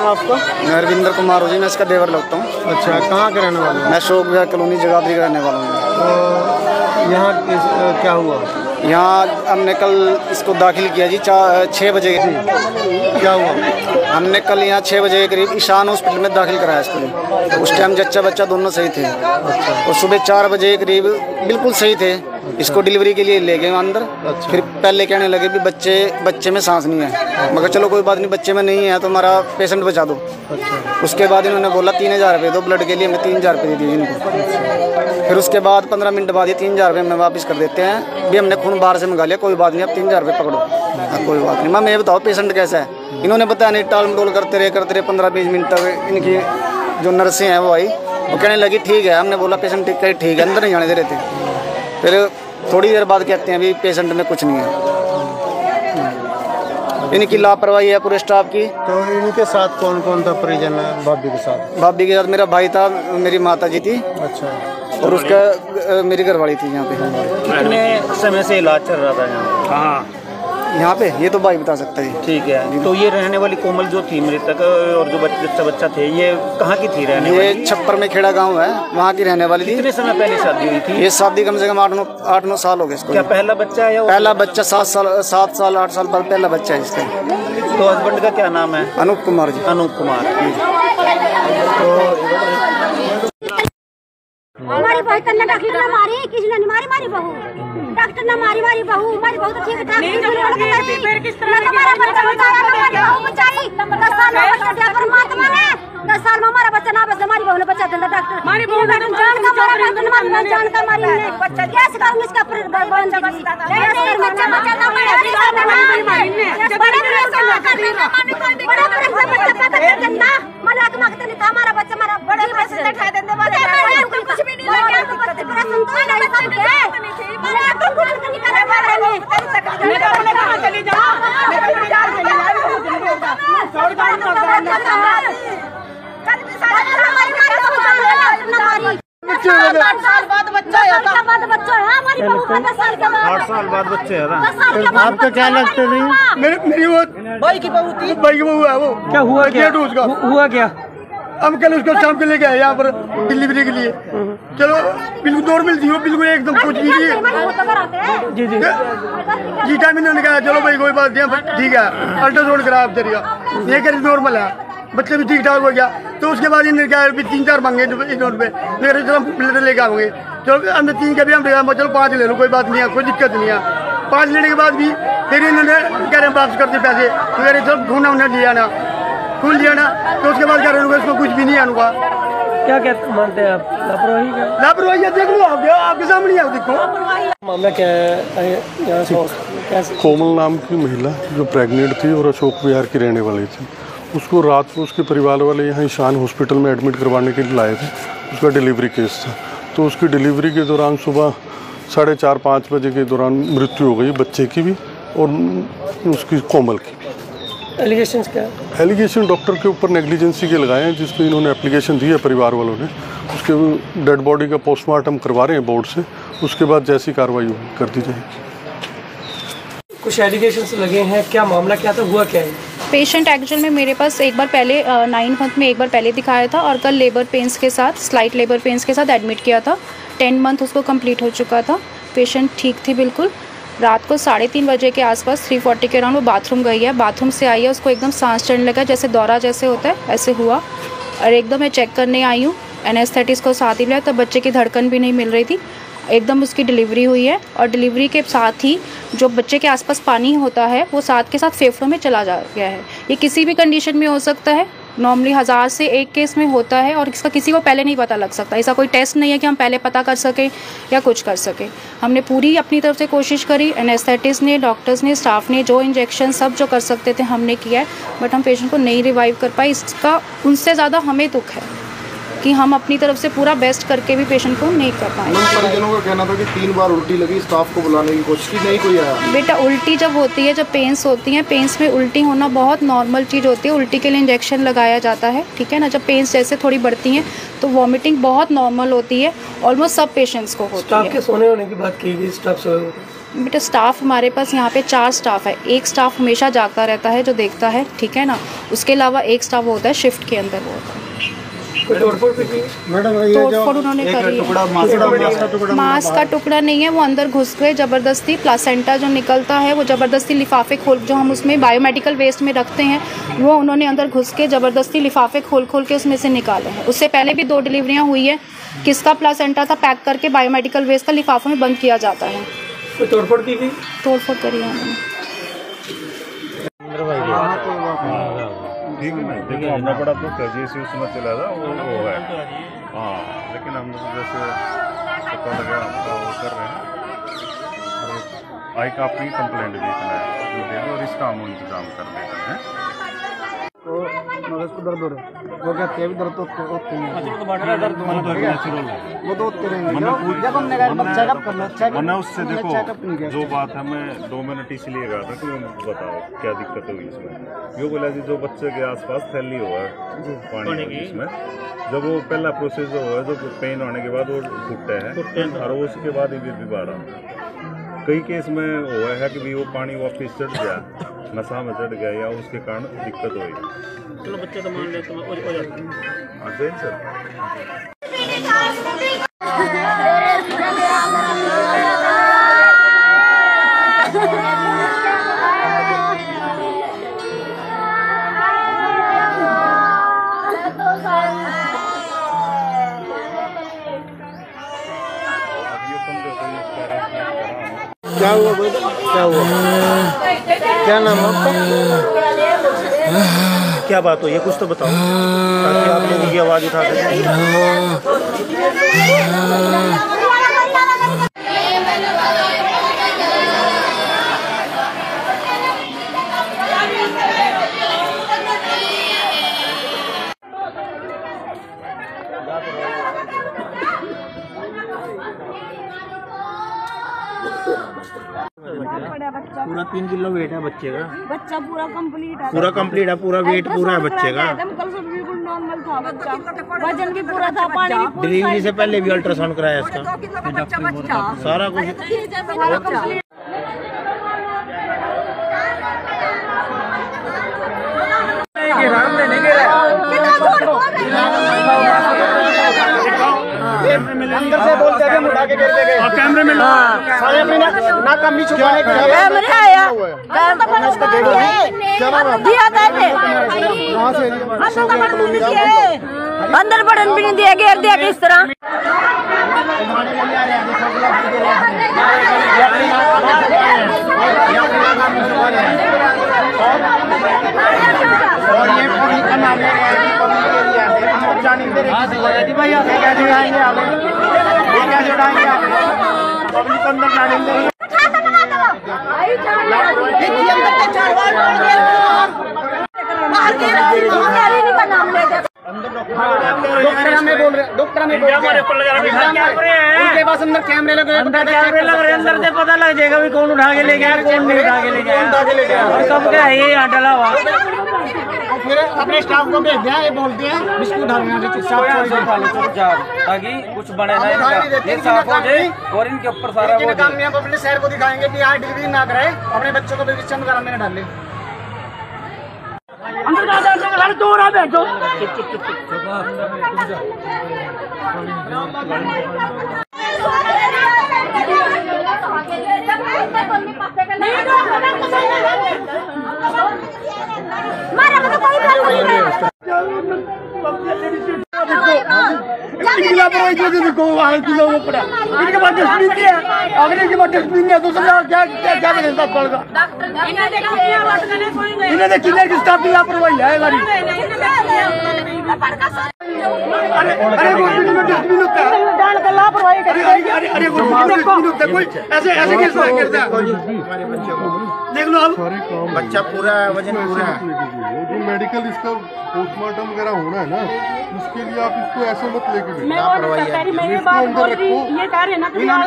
आपका? मैं रविंद्र कुमार हूँ जी, मैं इसका देवर लगता हूँ। अच्छा, कहाँ के रहने वाले? मैं अशोक विहार कॉलोनी जगाधरी का रहने वाला हूँ। तो यहाँ क्या हुआ? यहाँ हमने कल इसको दाखिल किया जी 6 बजे। क्या हुआ? हमने कल यहाँ 6 बजे के करीब ईशान हॉस्पिटल में दाखिल कराया इसको। उस टाइम जच्चा बच्चा दोनों सही थे। और सुबह 4 बजे के करीब बिल्कुल सही थे। इसको डिलीवरी के लिए ले गए अंदर। फिर पहले कहने लगे भी बच्चे में सांस नहीं है। मगर चलो कोई बात नहीं, बच्चे में नहीं है तो हमारा पेशेंट बचा दो। उसके बाद इन्होंने बोला 3000 रुपये दो ब्लड के लिए। हमने 3000 रुपये दे दिए इनको। फिर उसके बाद 15 मिनट बाद ये 3000 रुपये हमें वापस कर देते हैं। भी हमने खून बाहर से मंगा लिया, कोई बात नहीं, अब 3000 रुपये पकड़ो। कोई बात नहीं। मैम ये बताओ पेशेंट कैसा है? इन्होंने बताया नहीं, टाल मटोल करते रहे 15-20 मिनट तक। इनकी जो नर्सें हैं वो आई, वो कहने लगी ठीक है। हमने बोला पेशेंट ठीक है, अंदर नहीं जाने दे रहे थे। फिर थोड़ी देर बाद कहते हैं अभी पेशेंट में कुछ नहीं है। इनकी लापरवाही है पूरे स्टाफ की। तो इनके साथ कौन कौन था परिजन है? भाभी के साथ? भाभी के साथ मेरा भाई था, मेरी माता जी थी। अच्छा। और उसका मेरी घरवाली थी यहाँ पे। कितने समय से इलाज चल रहा था यहाँ? हाँ, यहाँ पे ये तो भाई बता सकता है। ठीक है। तो ये रहने वाली कोमल जो थी मृतक और जो बच्चा थे, ये कहाँ की थी रहने वाली? ये छप्पर में खेड़ा गांव है, वहाँ की रहने वाली थी। कितने समय पहले शादी हुई थी? ये शादी कम से कम 8-9 साल हो गए इसको। क्या पहला बच्चा है? पहला बच्चा 7 साल 8 साल बाद पहला बच्चा है इसका। तो हस्बैंड का क्या नाम है? अनूप कुमार जी। अनूप कुमार। हमारी बहू ने डॉक्टर ने मारी, किसी ने नहीं मारी हमारी बहू। डॉक्टर ने मारी हमारी बहू तो ठीक ठाक नहीं। हमारा बच्चा बचाया, हमारी बहू बचाई। 10 साल में बच्चा दिया परमात्मा ने। 10 साल में हमारा बच्चा ना बच, हमारी बहू ने बचा दिया। डॉक्टर हमारी बहू जान का मारा, जान का मारी ने बच्चा। कैसे करूँ इसका बंद कर बच्चा ना मारे बड़ा बच्चा पता चलना मलाक मांगते नहीं था। हमारा बच्चा हमारा बड़े पैसे उठा देने वाले कुछ भी नहीं लगा। तो बच्चे पूरा संतोष नहीं सब के मैं तो कुछ नहीं कर पा रही हूं। मैं कहां चली जाऊं? मैं कहां जा रही हूं? छोड़ गाड़ी कर कल भी सारा हमारी मारी 8 साल बाद बच्चा है। हमारी बहू का 10 साल के बाद 8 साल बाद बच्चे है। आपको क्या लगते नहीं? मेरी वो भाई की बहू थी। भाई की बहू है वो। क्या हुआ? क्या हुआ? क्या हम कल उसको शाम को लेके आए यहाँ पर डिलीवरी के लिए। चलो बिल्कुल नॉर्मल थी वो, बिल्कुल एकदम कुछ नहीं थी। जी जी जी टाइम इन्होंने कहा चलो भाई कोई बात नहीं, ठीक है अल्ट्रासाउंड करा आप जरिए, ये करीब नॉर्मल है, बच्चे भी ठीक ठाक हो गया। तो उसके बाद इन्होंने कहा 3-4 मांगे इन्होंने पे, मेरे चलो ब्लड लेके आओगे। चलो हमने 3 के भी हम चलो 5 ले लो, कोई बात नहीं है, कोई दिक्कत नहीं है। 5 लेने के बाद भी फिर इन्होंने कह रहे वापस करते पैसे, मेरे चलो खून उन्हें लिया ना, खून लिया ना। तो उसके बाद कह रहे हैं इसमें कुछ भी नहीं आनुगा। क्या मानते हैं आप? लापरवाही का? लापरवाही है, देख लो आपके सामने है, देखो मामला क्या है? कोमल नाम की महिला जो प्रेग्नेंट थी और अशोक विहार की रहने वाली थी, उसको रात को उसके परिवार वाले यहाँ ईशान हॉस्पिटल में एडमिट करवाने के लिए लाए थे। उसका डिलीवरी केस था। तो उसकी डिलीवरी के दौरान सुबह 4:30-5 बजे के दौरान मृत्यु हो गई, बच्चे की भी और उसकी कोमल की भी। एलिगेशन क्या? एलिगेशन डॉक्टर के ऊपर नेग्लिजेंसी के लगाए हैं, जिसपे इन्होंने एप्लीकेशन दी है परिवार वालों ने। उसके डेड बॉडी का पोस्टमार्टम करवा रहे हैं बोर्ड से, उसके बाद जैसी कार्रवाई कर दी जाएगी। कुछ एलिगेशंस लगे हैं, क्या मामला क्या था, हुआ क्या है? पेशेंट एक्चुअल में मेरे पास एक बार पहले 9 मंथ में एक बार पहले दिखाया था और कल लेबर पेन्स के साथ, स्लाइट लेबर पेन्स के साथ एडमिट किया था। 10 मंथ उसको कंप्लीट हो चुका था। पेशेंट ठीक थी बिल्कुल। रात को 3:30 बजे के आसपास 3:40 के अराउंड वो बाथरूम गई है। बाथरूम से आई है, उसको एकदम सांस चढ़ने लगा, जैसे दौरा जैसे होता है ऐसे हुआ। और एकदम मैं चेक करने आई हूँ, एनेस्थेटिक्स को साथ ही लिया, तब बच्चे की धड़कन भी नहीं मिल रही थी। एकदम उसकी डिलीवरी हुई है और डिलीवरी के साथ ही जो बच्चे के आसपास पानी होता है वो साथ के साथ फेफड़ों में चला जा गया है। ये किसी भी कंडीशन में हो सकता है, नॉर्मली 1000 से एक केस में होता है और इसका किसी को पहले नहीं पता लग सकता। ऐसा कोई टेस्ट नहीं है कि हम पहले पता कर सकें या कुछ कर सकें। हमने पूरी अपनी तरफ से कोशिश करी, एनेस्थेटिस्ट ने, डॉक्टर्स ने, स्टाफ ने, जो इंजेक्शन सब जो कर सकते थे हमने किया है, बट हम पेशेंट को नहीं रिवाइव कर पाए। इसका उनसे ज़्यादा हमें दुख है कि हम अपनी तरफ से पूरा बेस्ट करके भी पेशेंट को नहीं कर पाए। परिजनों का कहना था कि 3 बार उल्टी लगी, स्टाफ को बुलाने की कोशिश की, नहीं कोई आया। बेटा उल्टी जब होती है, जब पेंस होती हैं, पेंस में उल्टी होना बहुत नॉर्मल चीज़ होती है। उल्टी के लिए इंजेक्शन लगाया जाता है, ठीक है ना। जब पेंस जैसे थोड़ी बढ़ती हैं तो वॉमिटिंग बहुत नॉर्मल होती है, ऑलमोस्ट सब पेशेंट्स को होती स्टाफ है। के सोने होने की बात की गई, स्टाफ सोए होते हैं। बेटा स्टाफ हमारे पास यहाँ पे 4 स्टाफ है। एक स्टाफ हमेशा जागता रहता है जो देखता है, ठीक है ना। उसके अलावा एक स्टाफ होता है शिफ्ट के अंदर, वो होता है। तोड़फोड़ भी की तोड़फोड़ उन्होंने करी है। मांस का टुकड़ा नहीं है, वो अंदर घुस गए ज़बरदस्ती। प्लासेंटा जो निकलता है वो ज़बरदस्ती लिफाफे खोल, जो हम उसमें बायोमेडिकल वेस्ट में रखते हैं, वो उन्होंने अंदर घुस के ज़बरदस्ती लिफाफे खोल के उसमें से निकाले हैं। उससे पहले भी 2 डिलीवरियाँ हुई है। किसका प्लासेंटा था पैक करके बायोमेडिकल वेस्ट का लिफाफों में बंद किया जाता है। तोड़फोड़ की गई, तोड़फोड़ करी है उन्होंने। ठीक है ना, देखो हमने बड़ा दुख है जैसे उसमें चला था वो है। हाँ, लेकिन हम जैसे पता लगा वो कर रहे हैं और आई का अपनी कंप्लेंट देखना है, दे दो और इसका हम इंतजाम कर देते हैं। तो मगज को दर्द हो रहा है, वो कहते हैं भी दर्द होते हैं, वो तो होते रहेंगे। जब हमने कहा चेकअप करना, वरना उससे देखो जो बात है, मैं 2 मिनट इसलिए कहा था कि बताओ क्या दिक्कत होगी इसमें। यो बोला जी जो बच्चे के आसपास फैली हुआ है पानी की, इसमें जब वो पहला प्रोसेस जो हुआ है, जो पेन होने के बाद वो घुटते हैं और उसके बाद ही दोबारा कई केस में हुआ है कि भी वो पानी वापस चढ़ गया, नशा में चढ़ गया या उसके कारण दिक्कत हुई। चलो बच्चे तो मान लेते हो जाते हैं। सर क्या हुआ बेटा, क्या हुआ, क्या नाम है आपका? क्या बात हुई है, कुछ तो बताओ ताकि आप लोगों की आवाज़ उठा सकें। पूरा 3 किलो वेट है बच्चे का। बच्चा पूरा कंप्लीट है, पूरा वेट पूरा है बच्चे का। कल से बिल्कुल नॉर्मल था बच्चा, वजन भी पूरा था, पानी भी पूरा। डिलीवरी से पहले भी अल्ट्रासाउंड कराया इसका, सारा कुछ। अंदर से बोलते थे उठा के गिरते गए कैमरे में सारे अपनी ना कमी छुपाने के लिए कैमरे आया दिया था अंदर बढ़न भी नहीं दिया, घेर दिया किस तरह। और ये पब्लिक का नाम ले रहे हैं, पब्लिक एरिया है, हम जाने दे रहे हैं भाई, क्या जुड़ाएंगे आप, ये क्या जुड़ाएंगे आप, पब्लिक को अंदर जाने दे रहे हैं। डॉक्टर हमें बोल रहे हैं, डॉक्टर हमें बोल रहे हैं उनके पास अंदर कैमरे लगे हैं, अंदर से पता लग जाएगा भी कौन उठा के ले गया, कौन नहीं उठा के ले गया, और कब क्या है ये यहाँ डला हुआ। फिर अपने स्टाफ को भेज दिया, ये बोलते हैं बिस्कुट ताकि कुछ बने ना, ये साफ हो जाए और इनके ऊपर सारा वो अपने शहर को दिखाएंगे कि यहाँ डिलीवरी ना कराए, अपने बच्चों को चंद कराने में डाले। अंदर तो रहा बैठो मारा तो कोई बात नहीं है। इनकी लापरवाही की वजह से वो पड़ा। इनके बाद डस्टबिन नहीं है, अगर इनके बाद डस्टबिन नहीं है तो समझा क्या क्या क्या करें साहब पड़ेगा। इन्हें देखिए कि स्टाफ की लापरवाही है हमारी। अरे हॉस्पिटल में डस्टबिन होता है, लापरवाही अरे डस्टबिन होता है, कोई ऐसे ऐसे कैसे करता है। देख लो अब बच्चा पूरा वजन पूरा है। जो मेडिकल इसका पोस्टमार्टम वगैरह होना है ना, उसके लिए आप इसको ऐसे मत लेके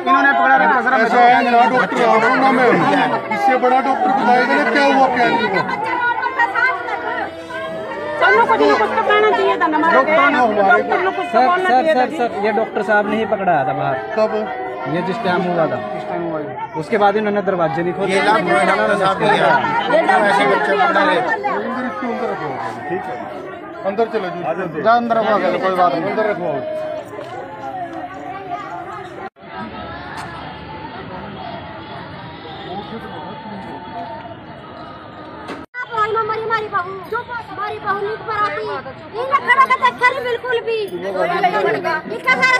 इन्होंने पकड़ा रखा सर। ऐसा है ना डॉक्टर आओ ना, मैं इससे बड़ा डॉक्टर बताएगा ना क्या हुआ क्या नहीं हुआ। कुछ तो कहना चाहिए था ना सर ये डॉक्टर साहब ने ही पकड़ाया था बाहर। कब? ये जिस टाइम हुआ था उसके बाद इन्होंने दरवाजे नहीं खोले। ऐसे बच्चे पकड़ा ले। ठीक है, अंदर चले जा अंदर रखवा कोई बात नहीं, अंदर रखवाओ। हमारी बहू नीट पर आती इनका खड़ा करता खरी बिल्कुल भी इसका सारा